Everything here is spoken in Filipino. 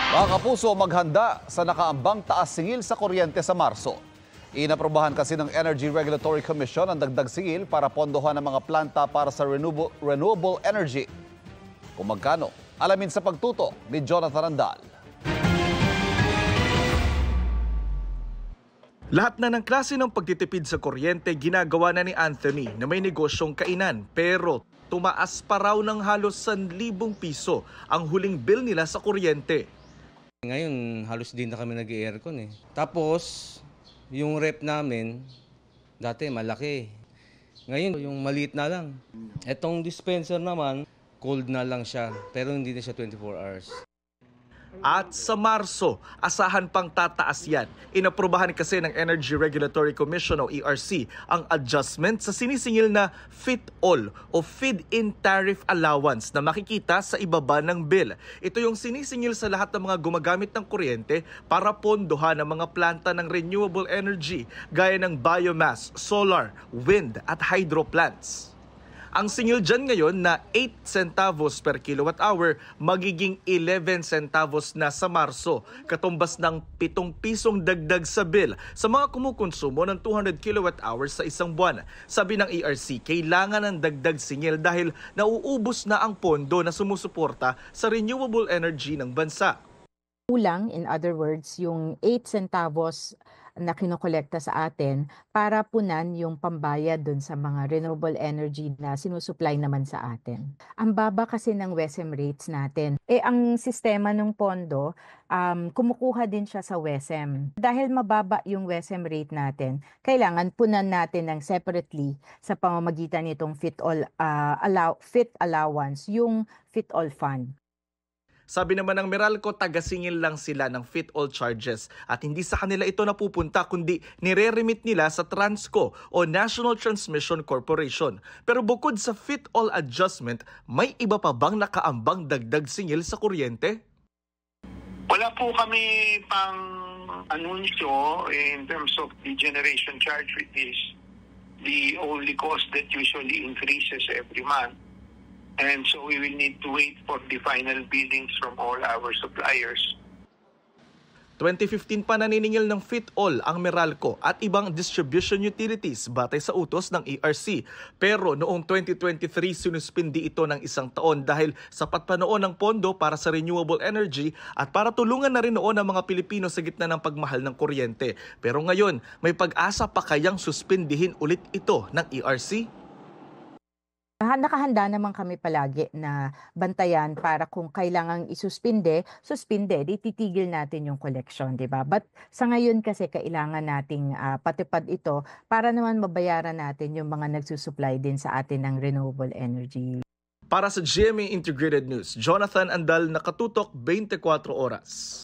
Mga kapuso, maghanda sa nakaambang taas singil sa kuryente sa Marso. Inaprobahan kasi ng Energy Regulatory Commission ang dagdag singil para pondohan ng mga planta para sa renewable energy. Kung magkano, alamin sa pagtuto ni Jonathan Andal. Lahat na ng klase ng pagtitipid sa kuryente ginagawa na ni Anthony na may negosyong kainan, pero tumaas pa raw ng halos 1,000 piso ang huling bill nila sa kuryente. Ngayon halos din na kami nag-aircon eh. Tapos yung rep namin dati malaki. Ngayon yung maliit na lang. Etong dispenser naman cold na lang siya pero hindi na siya 24 hours. At sa Marso, asahan pang tataas yan. Inaprobahan kasi ng Energy Regulatory Commission o ERC ang adjustment sa sinisingil na FIT-all o Feed-in Tariff Allowance na makikita sa ibaba ng bill. Ito yung sinisingil sa lahat ng mga gumagamit ng kuryente para pondohan ang mga planta ng renewable energy gaya ng biomass, solar, wind at hydro plants. Ang singil dyan ngayon na 8 centavos per kilowatt hour magiging 11 centavos na sa Marso, katumbas ng 7 pisong dagdag sa bill sa mga kumukonsumo ng 200 kilowatt hours sa isang buwan. Sabi ng ERC, kailangan ng dagdag singil dahil nauubos na ang pondo na sumusuporta sa renewable energy ng bansa. Kulang, in other words, yung 8 centavos na kinokolekta sa atin para punan yung pambayad dun sa mga renewable energy na sinusupply naman sa atin. Ang baba kasi ng WESM rates natin. Ang sistema ng pondo, kumukuha din siya sa WESM. Dahil mababa yung WESM rate natin, kailangan punan natin ng separately sa pamamagitan nitong FIT allowance, yung FIT-all fund. Sabi naman ng Meralco, tagasingil lang sila ng FIT-all charges at hindi sa kanila ito napupunta kundi nire-remit nila sa Transco o National Transmission Corporation. Pero bukod sa FIT-all adjustment, may iba pa bang nakaambang dagdag singil sa kuryente? Wala po kami pang anunsyo in terms of the generation charge, which is the only cost that usually increases every month. And so we will need to wait for the final billings from all our suppliers. 2015 pa naniningil ng FIT-all ang Meralco at ibang distribution utilities batay sa utos ng ERC. Pero noong 2023 sinuspindi ito ng 1 taon dahil sapat pa noon ang pondo para sa renewable energy at para tulungan na rin noon ang mga Pilipino sa gitna ng pagmahal ng kuryente. Pero ngayon, may pag-asa pa kayang suspindihin ulit ito ng ERC? Nakahanda naman kami palagi na bantayan para kung kailangang suspinde, titigil natin yung collection, di ba? But sa ngayon kasi kailangan nating patupad ito para naman mabayaran natin yung mga nagsusupply din sa atin ng renewable energy. Para sa GMA Integrated News, Jonathan Andal, nakatutok 24 oras.